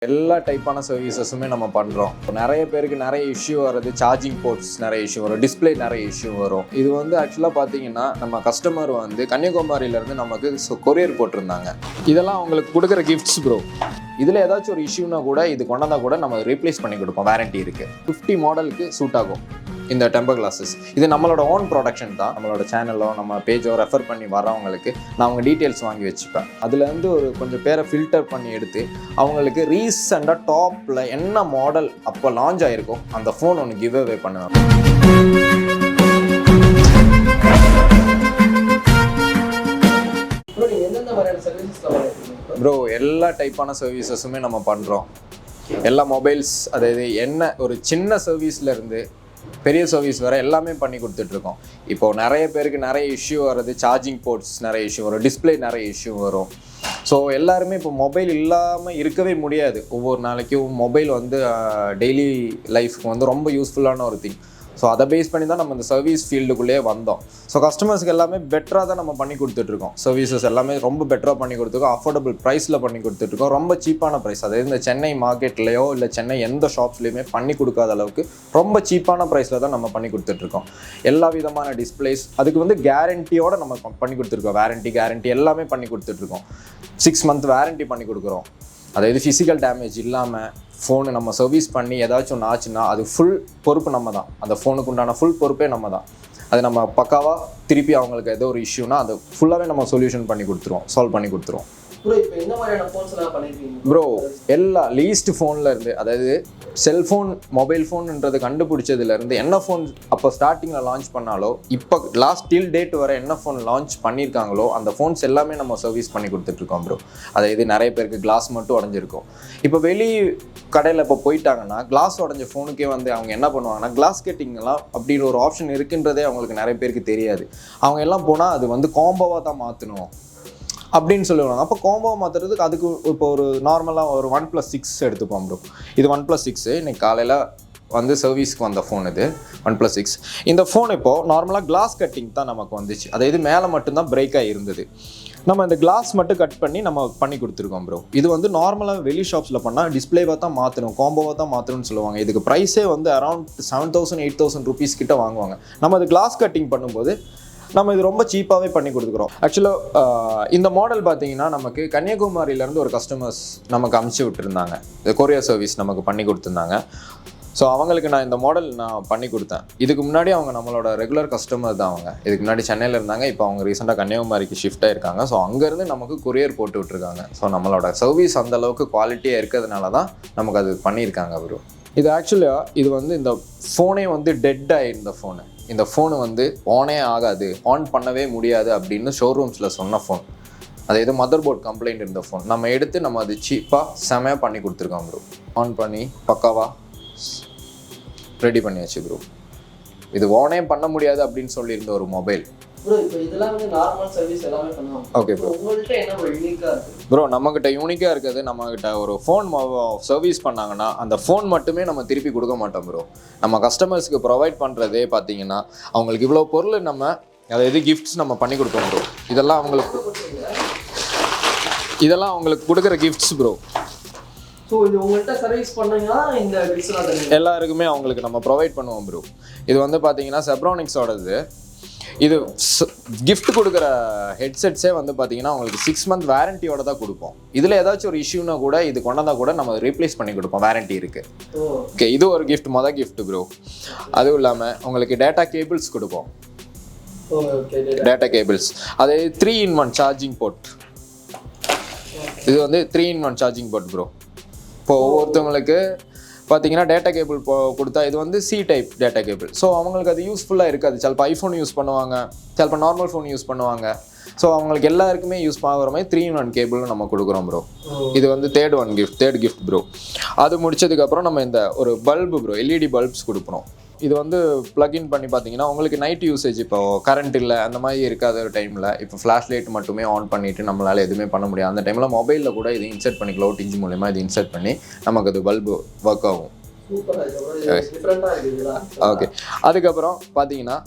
எல்லா டைப்பான சர்வீசஸுமே நம்ம பண்ணுறோம். நிறைய பேருக்கு நிறைய இஷ்யூ வர்றது, சார்ஜிங் போர்ட்ஸ் நிறைய இஷ்யூ வரும், டிஸ்பிளே நிறைய இஷ்யூ வரும். இது வந்து ஆக்சுவலாக பார்த்தீங்கன்னா நம்ம கஸ்டமர் வந்து கன்னியாகுமரியிலேருந்து நமக்கு கொரியர் போட்டிருந்தாங்க. இதெல்லாம் அவங்களுக்கு கொடுக்குற கிஃப்ட்ஸ் ப்ரோ. இதில் ஏதாச்சும் ஒரு இஷ்யூனா கூட இது கொண்டாந்தா கூட நம்ம ரீப்ளேஸ் பண்ணி கொடுப்போம். வாரண்டி இருக்குது. 50 மாடலுக்கு சூட் ஆகும் இந்த டெம்பர் கிளாஸஸ். இது நம்மளோட ஓன் ப்ரொடக்ஷன் தான். நம்மளோட சேனலோ நம்ம பேஜோ ரெஃபர் பண்ணி வரவங்களுக்கு நான் அவங்க டீட்டெயில்ஸ் வாங்கி வச்சுப்பேன். அதுலேருந்து ஒரு கொஞ்சம் பேரை ஃபில்டர் பண்ணி எடுத்து அவங்களுக்கு ரீசெண்டாக டாப்பில் என்ன மாடல் அப்போ லான்ச் ஆகிருக்கோ அந்த ஃபோன் ஒன்று கிவ் அவே பண்ணுவேன். ப்ரோ எல்லா டைப்பான சர்வீசஸுமே நம்ம பண்ணுறோம். எல்லா மொபைல்ஸ், அதாவது என்ன ஒரு சின்ன சர்வீஸ்லேருந்து பெரிய சர்வீஸ் வர எல்லாமே பண்ணி கொடுத்துட்ருக்கோம். இப்போது நிறைய பேருக்கு நிறைய இஷ்யூ வர்றது, சார்ஜிங் போர்ட்ஸ் நிறைய இஷ்யூ வரும், டிஸ்பிளே நிறைய இஷ்யூ வரும். ஸோ எல்லாருமே இப்போ மொபைல் இல்லாமல் இருக்கவே முடியாது. ஒவ்வொரு நாளைக்கும் மொபைல் வந்து டெய்லி லைஃப்க்கு வந்து ரொம்ப யூஸ்ஃபுல்லான ஒரு திங். ஸோ அதை பேஸ் பண்ணி தான் நம்ம இந்த சர்வீஸ் ஃபீல்டுக்குள்ளேயே வந்தோம். ஸோ கஸ்டமர்ஸ்க்கு எல்லாமே பெட்டராக தான் நம்ம பண்ணி கொடுத்துட்ருக்கோம். சர்வீசஸ் எல்லாமே ரொம்ப பெட்டராக பண்ணி கொடுத்துருக்கோம். அஃபோர்டபுள் ப்ரைஸில் பண்ணி கொடுத்துட்ருக்கோம். ரொம்ப சீப்பான ப்ரைஸ், அதாவது இந்த சென்னை மார்க்கெட்லேயோ இல்லை சென்னை எந்த ஷாப்ஸ்லையுமே பண்ணி கொடுக்காத அளவுக்கு ரொம்ப சீப்பான ப்ரைஸில் தான் நம்ம பண்ணி கொடுத்துட்ருக்கோம். எல்லா விதமான டிஸ்பிளேஸ் அதுக்கு வந்து கேரண்டியோடு நம்ம பண்ணி கொடுத்துருக்கோம். கேரண்டி எல்லாமே பண்ணி கொடுத்துட்ருக்கோம். 6 month வாரண்டி பண்ணி கொடுக்குறோம். அதாவது ஃபிசிக்கல் டேமேஜ் இல்லாமல் ஃபோனு நம்ம சர்வீஸ் பண்ணி ஏதாச்சும் ஒன்று ஆச்சுன்னா அது ஃபுல் பொறுப்பு நம்ம தான். அந்த ஃபோனுக்கு உண்டான ஃபுல் பொறுப்பே நம்ம தான். அது நம்ம பக்காவாக திருப்பி அவங்களுக்கு ஏதோ ஒரு இஷ்யூனா அது ஃபுல்லாகவே நம்ம சொல்யூஷன் பண்ணி கொடுத்துருவோம், சால்வ் பண்ணி கொடுத்துருவோம். ப்ரோ எல்லா லீஸ்ட் ஃபோனில் இருந்து, அதாவது செல்ஃபோன் மொபைல் ஃபோன்ன்றது கண்டுபிடிச்சதுலேருந்து என்ன ஃபோன் அப்போ ஸ்டார்டிங்கில் லான்ச் பண்ணாலோ இப்போ லாஸ்ட் டில் டேட் வர என்ன ஃபோன் லான்ச் பண்ணியிருக்காங்களோ அந்த ஃபோன்ஸ் எல்லாமே நம்ம சர்வீஸ் பண்ணி கொடுத்துட்ருக்கோம் ப்ரோ. அதாவது நிறைய பேருக்கு கிளாஸ் மட்டும் உடஞ்சிருக்கும். இப்போ வெளி கடையில் இப்போ போயிட்டாங்கன்னா கிளாஸ் உடஞ்ச ஃபோனுக்கே வந்து அவங்க என்ன பண்ணுவாங்கன்னா கிளாஸ் கட்டிங்கெல்லாம் அப்படின்னு ஒரு ஆப்ஷன் இருக்குன்றதே அவங்களுக்கு நிறைய பேருக்கு தெரியாது. அவங்க எல்லாம் போனால் அது வந்து காம்போவாக தான் மாற்றணும் அப்படின்னு சொல்லுவாங்க. அப்போ காம்போ மாற்றுறதுக்கு அதுக்கு இப்போ ஒரு நார்மலாக ஒரு 1+6 எடுத்துப்போம் ப்ரோ. இது 1+6 இன்னைக்கு காலையில் வந்து சர்வீஸ்க்கு வந்த ஃபோன். இது 1+6. இந்த ஃபோன் இப்போது நார்மலாக கிளாஸ் கட்டிங் தான் நமக்கு வந்துச்சு. அதாவது மேலே மட்டும்தான் பிரேக் ஆகிருந்தது. நம்ம இந்த கிளாஸ் மட்டும் கட் பண்ணி நம்ம பண்ணி கொடுத்துருக்கோம் ப்ரோ. இது வந்து நார்மலாக வெளி ஷாப்ஸில் பண்ணால் டிஸ்பிளேவாக தான் மாற்றணும், காம்போவாக தான் மாற்றணும்னு சொல்லுவாங்க. இதுக்கு ப்ரைஸே வந்து அரௌண்ட் 7,000-8,000 rupees கிட்ட வாங்குவாங்க. நம்ம அது கிளாஸ் கட்டிங் பண்ணும்போது நம்ம இது ரொம்ப சீப்பாகவே பண்ணி கொடுத்துக்குறோம். ஆக்சுவலாக இந்த மாடல் பார்த்தீங்கன்னா நமக்கு கன்னியாகுமரியிலேருந்து ஒரு கஸ்டமர்ஸ் நமக்கு அமுச்சு விட்டுருந்தாங்க. இந்த கொரியர் சர்வீஸ் நமக்கு பண்ணி கொடுத்துருந்தாங்க. ஸோ அவங்களுக்கு நான் இந்த மாடல் நான் பண்ணி கொடுத்தேன். இதுக்கு முன்னாடி அவங்க நம்மளோட ரெகுலர் கஸ்டமர் தான். அவங்க இதுக்கு முன்னாடி சென்னையில் இருந்தாங்க. இப்போ அவங்க ரீசெண்டாக கன்னியாகுமரிக்கு ஷிஃப்ட் ஆகிருக்காங்க. ஸோ அங்கேருந்து நமக்கு கொரியர் போட்டு விட்டுருக்காங்க. ஸோ நம்மளோட சர்வீஸ் அந்தளவுக்கு குவாலிட்டியாக இருக்கிறதுனால தான் நமக்கு அது பண்ணியிருக்காங்க ப்ரோ. இது ஆக்சுவலாக இது வந்து இந்த ஃபோனே வந்து டெட் ஆகிருந்த ஃபோனு. இந்த ஃபோனு வந்து ஆனே ஆகாது, ஆன் பண்ணவே முடியாது அப்படின்னு ஷோரூம்ஸில் சொன்ன ஃபோன். அதாவது மதர் போர்ட் கம்ப்ளைண்ட் இருந்த ஃபோன் நம்ம எடுத்து நம்ம அது சீப்பாக செமையாக பண்ணி கொடுத்துருக்கோம் ப்ரோ. ஆன் பண்ணி பக்காவாக ரெடி பண்ணியாச்சு ப்ரோ. இது ஆனே பண்ண முடியாது அப்படின்னு சொல்லியிருந்த ஒரு மொபைல் ப்ரோ. இப்போ இதெல்லாம் வந்து நார்மல் சர்வீஸ் எல்லாமே பண்ணுவோம். Okay bro. உங்கள்கிட்ட என்ன ஒரு யூனிக்காக இருக்குது ப்ரோ? நம்மக்கிட்ட யூனிக்காக இருக்குது, நம்மக்கிட்ட ஒரு ஃபோன் சர்வீஸ் பண்ணாங்கன்னா அந்த ஃபோன் மட்டுமே நம்ம திருப்பி கொடுக்க மாட்டோம் ப்ரோ. நம்ம கஸ்டமர்ஸ்க்கு ப்ரொவைட் பண்ணுறதே பார்த்தீங்கன்னா அவங்களுக்கு இவ்வளோ பொருள் நம்ம அதாவது கிஃப்ட்ஸ் நம்ம பண்ணி கொடுப்போம் ப்ரோ. இதெல்லாம் அவங்களுக்கு கொடுக்குற கிஃப்ட்ஸ் ப்ரோ. ஸோ இது உங்கள்கிட்ட சர்வீஸ் பண்ணீங்கன்னா இந்த கிஃப்ட்ஸ்லாம் எல்லாருக்குமே அவங்களுக்கு நம்ம ப்ரொவைட் பண்ணுவோம் ப்ரோ. இது வந்து பார்த்தீங்கன்னா செப்ரானிக்ஸோடது. இது கிஃப்ட் கொடுக்குற ஹெட்செட்ஸே வந்து பார்த்தீங்கன்னா உங்களுக்கு 6 month வாரண்டியோட தான் கொடுப்போம். இதில் ஏதாச்சும் ஒரு இஷ்யூனா கூட இது கொண்டாந்தா கூட நம்ம ரீப்ளேஸ் பண்ணி கொடுப்போம். வாரண்டி இருக்குது. ஓகே, இது ஒரு கிஃப்ட் ப்ரோ. அதுவும் இல்லாமல் உங்களுக்கு டேட்டா கேபிள்ஸ் கொடுப்போம். டேட்டா கேபிள்ஸ் அது 3-in-1 சார்ஜிங் போர்ட். இது வந்து 3-in-1 சார்ஜிங் போர்ட் ப்ரோ. இப்போ ஒவ்வொருத்தவங்களுக்கு பார்த்தீங்கன்னா டேட்டா கேபிள் கொடுத்தா இது வந்து C type data cable. So அவங்களுக்கு அது யூஸ்ஃபுல்லாக இருக்காது. சிலப்போ ஐஃபோன் யூஸ் பண்ணுவாங்க, சிலப்போ நார்மல் ஃபோன் யூஸ் பண்ணுவாங்க. ஸோ அவங்களுக்கு எல்லாருக்குமே யூஸ் ஆகிற மாதிரி 3-in-1 கேபிளும் நம்ம கொடுக்குறோம் ப்ரோ. இது வந்து தேர்ட் கிஃப்ட் ப்ரோ. அது முடிச்சதுக்கப்புறம் நம்ம இந்த ஒரு பல்பு ப்ரோ, LED பல்ப்ஸ் கொடுக்குறோம். இது வந்து ப்ளக்இன் பண்ணி பார்த்தீங்கன்னா உங்களுக்கு நைட் யூசேஜ் இப்போ கரண்ட் இல்லை அந்த மாதிரி இருக்காத ஒரு டைமில் இப்போ ஃப்ளாஷ் லைட் மட்டுமே ஆன் பண்ணிவிட்டு நம்மளால் எதுவுமே பண்ண முடியாது. அந்த டைமில் மொபைலில் கூட இது இன்சர்ட் பண்ணிக்கலாம். OTG மூலமா இது இன்சர்ட் பண்ணி நமக்கு அது பல்பு ஒர்க் ஆகும். ஓகே, அதுக்கப்புறம் பார்த்தீங்கன்னா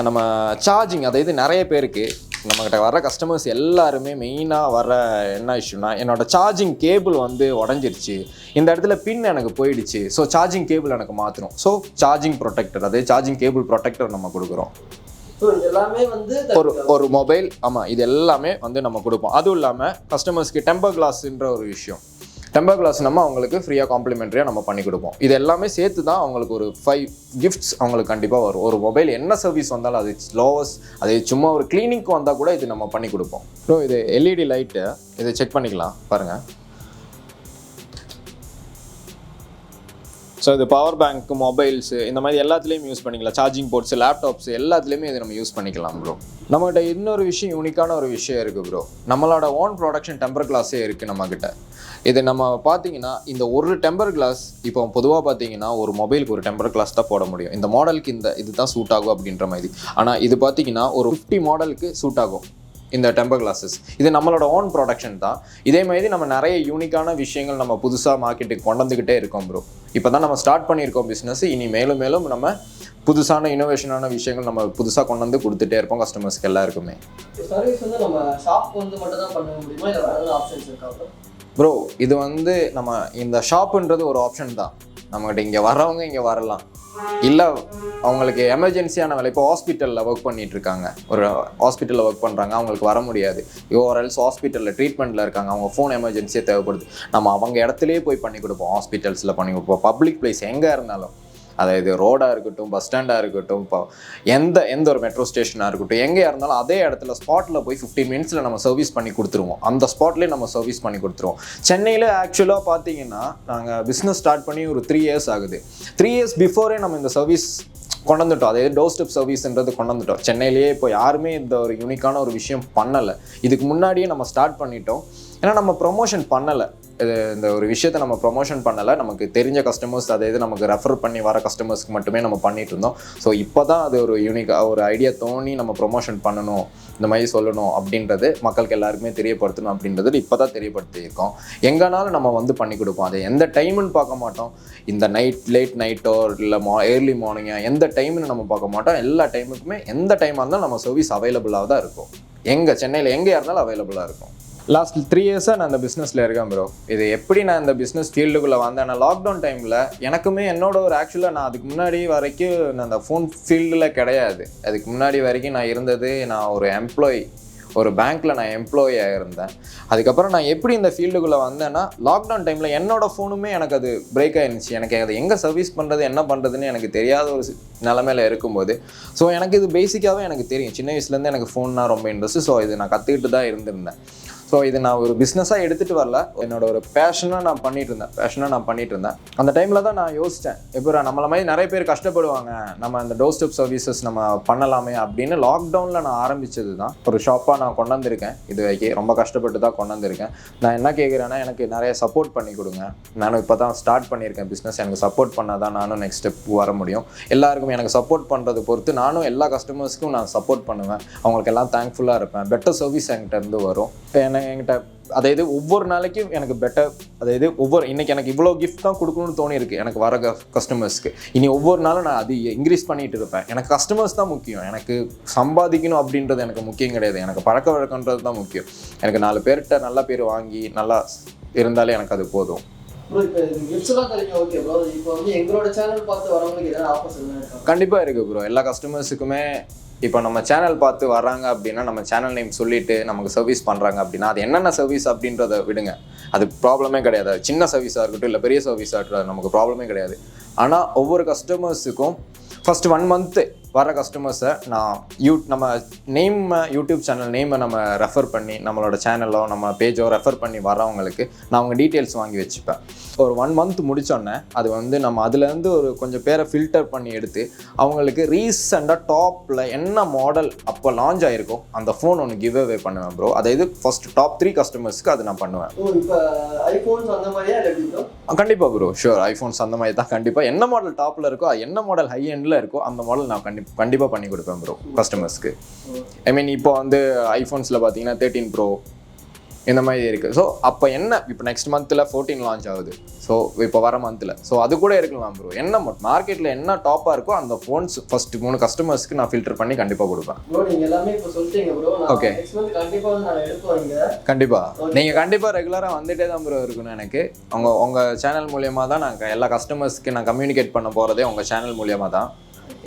நம்ம சார்ஜிங், அதாவது நிறைய பேருக்கு நம்மகிட்ட வர கஸ்டமர்ஸ் எல்லாருமே மெயினாக வர என்ன இஷ்யூனா, என்னோடய சார்ஜிங் கேபிள் வந்து உடஞ்சிருச்சு, இந்த இடத்துல பின் எனக்கு போயிடுச்சு, ஸோ சார்ஜிங் கேபிள் எனக்கு மாற்றணும். ஸோ சார்ஜிங் ப்ரொடெக்டர், அதே சார்ஜிங் கேபிள் ப்ரொடெக்டர் நம்ம கொடுக்குறோம். ஸோ இது எல்லாமே வந்து ஒரு மொபைல், ஆமாம், இது எல்லாமே வந்து நம்ம கொடுப்போம். அதுவும் இல்லாமல் கஸ்டமர்ஸ்க்கு டெம்பர் கிளாஸ்ன்ற ஒரு விஷயம், டெம்பர் கிளாஸ் நம்ம அவங்களுக்கு ஃப்ரீயாக காம்ப்ளிமெண்ட்ரியாக நம்ம பண்ணி கொடுப்போம். இது எல்லாமே சேர்த்து தான் அவங்களுக்கு ஒரு 5 கிஃப்ட்ஸ் அவங்களுக்கு கண்டிப்பாக வரும். ஒரு மொபைல் என்ன சர்வீஸ் வந்தாலும், அது லோவஸ்ட், அது சும்மா ஒரு கிளீனிங்க்கு வந்தால் கூட இது நம்ம பண்ணி கொடுப்போம். ஸோ இது எல்இடி லைட்டு, இதை செக் பண்ணிக்கலாம் பாருங்கள். ஸோ இது பவர் பேங்க், மொபைல்ஸு, இந்த மாதிரி எல்லாத்துலேயும் யூஸ் பண்ணிக்கலாம். சார்ஜிங் போர்ட்ஸ், லேப்டாப்ஸ் எல்லாத்துலேயுமே இதை நம்ம யூஸ் பண்ணிக்கலாம் ப்ரோ. நம்மகிட்ட இன்னொரு விஷயம், யூனிக்கான ஒரு விஷயம் இருக்குது ப்ரோ. நம்மளோட ஓன் ப்ரொடக்ஷன் டெம்பர் கிளாஸே இருக்குது நம்மக்கிட்ட. இது நம்ம பார்த்தீங்கன்னா இந்த ஒரு டெம்பர் கிளாஸ், இப்போ பொதுவாக பார்த்தீங்கன்னா ஒரு மொபைலுக்கு ஒரு டெம்பர் கிளாஸ் தான் போட முடியும். இந்த மாடலுக்கு இது தான் சூட் ஆகும் அப்படின்ற மாதிரி. ஆனால் இது பார்த்தீங்கன்னா ஒரு 50 மாடலுக்கு சூட் ஆகும் இந்த டெம்பர் கிளாஸஸ். இது நம்மளோட ஓன் ப்ரொடக்ஷன் தான். இதே மாதிரி நம்ம நிறைய யூனிக்கான விஷயங்கள் நம்ம புதுசாக மார்க்கெட்டுக்கு கொண்டு வந்துக்கிட்டே இருக்கோம் ப்ரோ. இப்போ தான் நம்ம ஸ்டார்ட் பண்ணியிருக்கோம் பிஸ்னஸ். இனி மேலும் மேலும் நம்ம புதுசான இனோவேஷனான விஷயங்கள் நம்ம புதுசாக கொண்டு வந்து கொடுத்துட்டே இருப்போம் கஸ்டமர்ஸ்க்கு எல்லாருக்குமே. சர்வீஸ் வந்து நம்ம ஷாப் வந்து மட்டும் தான் பண்ண முடியுமா, இல்லை வேறு ஆப்ஷன்ஸ் இருக்கா ப்ரோ? இது வந்து நம்ம இந்த ஷாப்புன்றது ஒரு ஆப்ஷன் தான். நம்மகிட்ட இங்கே வரவங்க இங்கே வரலாம், இல்லை அவங்களுக்கு எமர்ஜென்சியான வேலை, இப்போ ஹாஸ்பிட்டலில் ஒர்க் பண்ணிட்டு இருக்காங்க, ஒரு ஹாஸ்பிட்டலில் ஒர்க் பண்ணுறாங்க, அவங்களுக்கு வர முடியாது, ஓஆர்எல்ஸ் ஹாஸ்பிட்டலில் ட்ரீட்மெண்ட்டில் இருக்காங்க, அவங்க ஃபோன் எமர்ஜென்சியாக தேவைப்படுது, நம்ம அவங்க இடத்துலையே போய் பண்ணி கொடுப்போம். ஹாஸ்பிட்டல்ஸில் பண்ணி கொடுப்போம். பப்ளிக் பிளேஸ் எங்கே இருந்தாலும், அதாவது ரோடாக இருக்கட்டும், பஸ் ஸ்டாண்டாக இருக்கட்டும், இப்போ எந்த ஒரு மெட்ரோ ஸ்டேஷனாக இருக்கட்டும், எங்கேயா இருந்தாலும் அதே இடத்துல ஸ்பாட்டில் போய் 15 மினிட்ஸில் நம்ம சர்வீஸ் பண்ணி கொடுத்துருவோம். அந்த ஸ்பாட்லேயே நம்ம சர்வீஸ் பண்ணி கொடுத்துருவோம். சென்னையில் ஆக்சுவலாக பார்த்தீங்கன்னா நாங்கள் பிஸ்னஸ் ஸ்டார்ட் பண்ணி ஒரு 3 இயர்ஸ் ஆகுது. 3 இயர்ஸ் பிஃபோரே நம்ம இந்த சர்வீஸ் கொண்டு வந்துட்டோம். அதே டோர் ஸ்டெப் சர்வீஸ்ன்றது கொண்டு வந்துட்டோம். சென்னையிலேயே இப்போ யாருமே இந்த ஒரு யூனிக்கான ஒரு விஷயம் பண்ணலை. இதுக்கு முன்னாடியே நம்ம ஸ்டார்ட் பண்ணிட்டோம். ஏன்னா நம்ம ப்ரொமோஷன் பண்ணலை, இந்த ஒரு விஷயத்தை நம்ம ப்ரொமோஷன் பண்ணலை. நமக்கு தெரிஞ்ச கஸ்டமர்ஸ், அதாவது நமக்கு ரெஃபர் பண்ணி வர கஸ்டமர்ஸ்க்கு மட்டுமே நம்ம பண்ணிட்டு இருந்தோம். ஸோ இப்போ தான் அது ஒரு யூனிக்காக ஒரு ஐடியா தோணி நம்ம ப்ரொமோஷன் பண்ணணும், இந்த மாதிரி சொல்லணும் அப்படின்றது மக்களுக்கு எல்லாருக்குமே தெரியப்படுத்தணும் அப்படின்றது இப்போ தான் தெரியப்படுத்தியிருக்கோம். எங்கேனாலும் நம்ம வந்து பண்ணி கொடுப்போம். அது எந்த டைமுன்னு பார்க்க மாட்டோம். இந்த லேட் நைட்டோ இல்லை ஏர்லி மார்னிங்கோ எந்த டைம்னு நம்ம பார்க்க மாட்டோம். எல்லா டைமுக்குமே எந்த டைமாக இருந்தாலும் நம்ம சர்வீஸ் அவைலபிளாக தான் இருக்கும். சென்னையில் எங்கேயா இருந்தாலும் அவைலபிளாக இருக்கும். லாஸ்ட் 3 இயர்ஸாக நான் இந்த பிஸ்னஸில் இருக்கேன் ப்ரோ. இது எப்படி நான் இந்த பிஸ்னஸ் ஃபீல்டுக்குள்ளே வந்தேன், நான் லாக்டவுன் டைமில் எனக்குமே என்னோட ஒரு ஆக்சுவலாக நான் அதுக்கு முன்னாடி வரைக்கும் நான் அந்த ஃபோன் ஃபீல்டில் கிடையாது. அதுக்கு முன்னாடி வரைக்கும் நான் இருந்தது, நான் ஒரு எம்ப்ளாயி, ஒரு பேங்க்கில் நான் எம்ப்ளாயியாக இருந்தேன். அதுக்கப்புறம் நான் எப்படி இந்த ஃபீல்டுக்குள்ளே வந்தேன்னா, லாக்டவுன் டைமில் என்னோடய ஃபோனுமே எனக்கு அது பிரேக் ஆகிருந்துச்சு. எனக்கு அது எங்கே சர்வீஸ் பண்ணுறது, என்ன பண்ணுறதுன்னு எனக்கு தெரியாத ஒரு நிலமையில் இருக்கும்போது, ஸோ எனக்கு இது பேசிக்காகவே எனக்கு தெரியும். சின்ன வயசுலேருந்து எனக்கு ஃபோன்னா ரொம்ப இன்ட்ரெஸ்ட். ஸோ இது நான் கற்றுக்கிட்டு தான் இருந்திருந்தேன். ஸோ இது நான் ஒரு பிஸ்னஸாக எடுத்துகிட்டு வரல, என்னோட ஒரு பேஷனாக நான் பண்ணிட்டு இருந்தேன். அந்த டைமில் தான் நான் யோசித்தேன், இப்போ நம்மள மாதிரி நிறைய பேர் கஷ்டப்படுவாங்க, நம்ம அந்த டோர் ஸ்டெப் சர்வீசஸ் நம்ம பண்ணலாமே அப்படின்னு. லாக்டவுனில் நான் ஆரம்பித்தது தான் ஒரு ஷாப்பாக நான் கொண்டு வந்திருக்கேன். இது வரைக்கும் ரொம்ப கஷ்டப்பட்டு தான் கொண்டு வந்திருக்கேன். நான் என்ன கேட்குறேன்னா, எனக்கு நிறைய சப்போர்ட் பண்ணி கொடுங்க. நானும் இப்போ தான் ஸ்டார்ட் பண்ணியிருக்கேன் பிஸ்னஸ். எனக்கு சப்போர்ட் பண்ணால் தான் நானும் நெக்ஸ்ட் ஸ்டெப் வர முடியும். எல்லாருக்கும் எனக்கு சப்போர்ட் பண்ணுறது பொறுத்து நானும் எல்லா கஸ்டமர்ஸ்க்கும் நான் சப்போர்ட் பண்ணுவேன். அவங்களுக்கு எல்லாம் தேங்க்ஃபுல்லாக இருப்பேன். பெட்டர் சர்வீஸ் என்கிட்ட இருந்து வரும். என்கிட்ட அதாவது ஒவ்வொரு நாளைக்கும் எனக்கு பெட்டர், அதாவது இன்றைக்கி எனக்கு இவ்வளோ கிஃப்ட் தான் கொடுக்கணும்னு தோணியிருக்கு எனக்கு வர கஸ்டமர்ஸ்க்கு. இனி ஒவ்வொரு நாளும் நான் அது இன்க்ரீஸ் பண்ணிகிட்டு இருப்பேன். எனக்கு கஸ்டமர்ஸ் தான் முக்கியம். எனக்கு சம்பாதிக்கணும் அப்படின்றது எனக்கு முக்கியம் கிடையாது. எனக்கு பழக்க வழக்கன்றது தான் முக்கியம். எனக்கு 4 பேர்கிட்ட நல்ல பேர் வாங்கி நல்லா இருந்தாலே எனக்கு அது போதும். கண்டிப்பாக இருக்குது ப்ரோ. எல்லா கஸ்டமர்ஸுக்குமே இப்போ நம்ம சேனல் பார்த்து வர்றாங்க அப்படின்னா, நம்ம சேனல் நேம் சொல்லிவிட்டு நமக்கு சர்வீஸ் பண்ணுறாங்க அப்படின்னா, அது என்னென்ன சர்வீஸ் அப்படின்றத விடுங்க, அது ப்ராப்ளமே கிடையாது. சின்ன சர்வீஸாக இருக்கட்டும் இல்லை பெரிய சர்வீஸாக இருக்கட்டும், நமக்கு ப்ராப்ளமே கிடையாது. ஆனால் ஒவ்வொரு கஸ்டமர்ஸுக்கும் ஃபஸ்ட்டு 1 மந்த்து வர கஸ்டமர்ஸை நான் நம்ம யூடியூப் சேனல் நேமை நம்ம ரெஃபர் பண்ணி, நம்மளோட சேனலோ நம்ம பேஜோ ரெஃபர் பண்ணி வரவங்களுக்கு நான் அவங்க டீட்டெயில்ஸ் வாங்கி வச்சுப்பேன். ஒரு 1 மந்த் முடித்தோடனே அது வந்து நம்ம அதுலேருந்து ஒரு கொஞ்சம் பேரை ஃபில்டர் பண்ணி எடுத்து அவங்களுக்கு ரீசெண்டாக டாப்பில் என்ன மாடல் அப்போ லான்ச் ஆகிருக்கோ அந்த ஃபோன் ஒன்று கிவ் அவே பண்ணுவேன் ப்ரோ. அதாவது ஃபர்ஸ்ட் டாப் 3 கஸ்டமர்ஸ்க்கு அது நான் பண்ணுவேன். கண்டிப்பாக ப்ரோ, ஷூர். ஐஃபோன்ஸ் அந்த மாதிரி தான். கண்டிப்பாக என்ன மாடல் டாப்பில் இருக்கோ, என்ன மாடல் ஹை எண்டில் இருக்கோ அந்த மாடல் நான் கண்டிப்பாக பண்ணி கொடுப்பேன் ப்ரோ கஸ்டமர்ஸ்க்கு. ஐ மீன் இப்போ வந்து ஐஃபோன்ஸில் பார்த்தீங்கன்னா 13 Pro, இந்த மாதிரி இருக்குது. ஸோ அப்போ என்ன இப்போ நெக்ஸ்ட் மந்த்தில் 14 லான்ச் ஆகுது. ஸோ இப்போ வர மந்த்தில் அது கூட இருக்கலாம் ப்ரோ. என்ன மார்க்கெட்டில் என்ன டாப்பாக இருக்கோ அந்த ஃபோன்ஸ் ஃபஸ்ட்டு 3 கஸ்டமர்ஸ்க்கு நான் ஃபில்டர் பண்ணி கண்டிப்பாக கொடுப்பேன். ப்ரோ நீங்கள் எல்லாமே இப்போ சொல்லிட்டீங்க ப்ரோ. ஓகே, கண்டிப்பாக நான் எடுப்போம் இங்கே. கண்டிப்பாக நீங்கள் கண்டிப்பாக ரெகுலராக வந்துட்டே தான் ப்ரோ இருக்கணும். எனக்கு உங்கள் சேனல் மூலியமாக தான் நான் எல்லா கஸ்டமர்ஸ்க்கு நான் கம்யூனிகேட் பண்ண போகிறதே உங்கள் சேனல் மூலியமாக தான்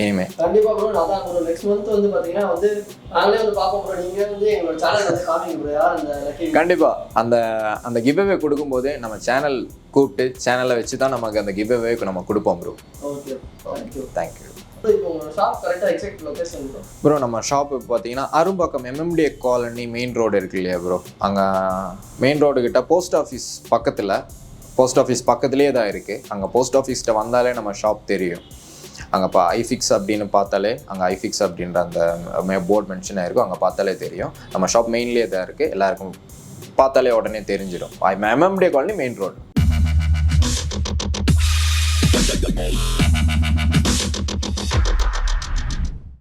இனிமே. கண்டிப்பா ப்ரோ. அதான் ப்ரோ நெக்ஸ்ட் மந்த் வந்து பாத்தீங்கன்னா வந்து நாங்களே வந்து பாப்போம் ப்ரோ. நீங்க வந்து எங்களோட சேனல் வந்து காமிங்க ப்ரோ. யார் அந்த லக்கி கண்டிப்பா அந்த கிவ் அவே கொடுக்கும்போது நம்ம சேனல் கூப்பிட்டு சேனலை வச்சு தான் நமக்கு அந்த கிவ் அவே நம்ம கொடுப்போம் ப்ரோ. Okay, thank you. இப்போ உங்க ஷாப் கரெக்டா எக்ஸாக்ட் லொகேஷன் ப்ரோ நம்ம ஷாப் பார்த்தீங்கன்னா Arumbakkam MMDA colony main road இருக்கு இல்லையா ப்ரோ, அங்கே மெயின் ரோடு கிட்ட போஸ்ட் ஆஃபீஸ் பக்கத்துலேயே தான் இருக்குது. அங்கே போஸ்ட் ஆஃபீஸ்கிட்ட வந்தாலே நம்ம ஷாப் தெரியும். அங்கே IFYX அப்படின்னு பார்த்தாலே அங்கே IFYX அப்படின்ற அந்த போர்டு மென்ஷன் ஆகிருக்கும். அங்கே பார்த்தாலே தெரியும். நம்ம ஷாப் மெயின்லேயே தான் இருக்குது. எல்லாருக்கும் பார்த்தாலே உடனே தெரிஞ்சிடும். MMDA colony main road.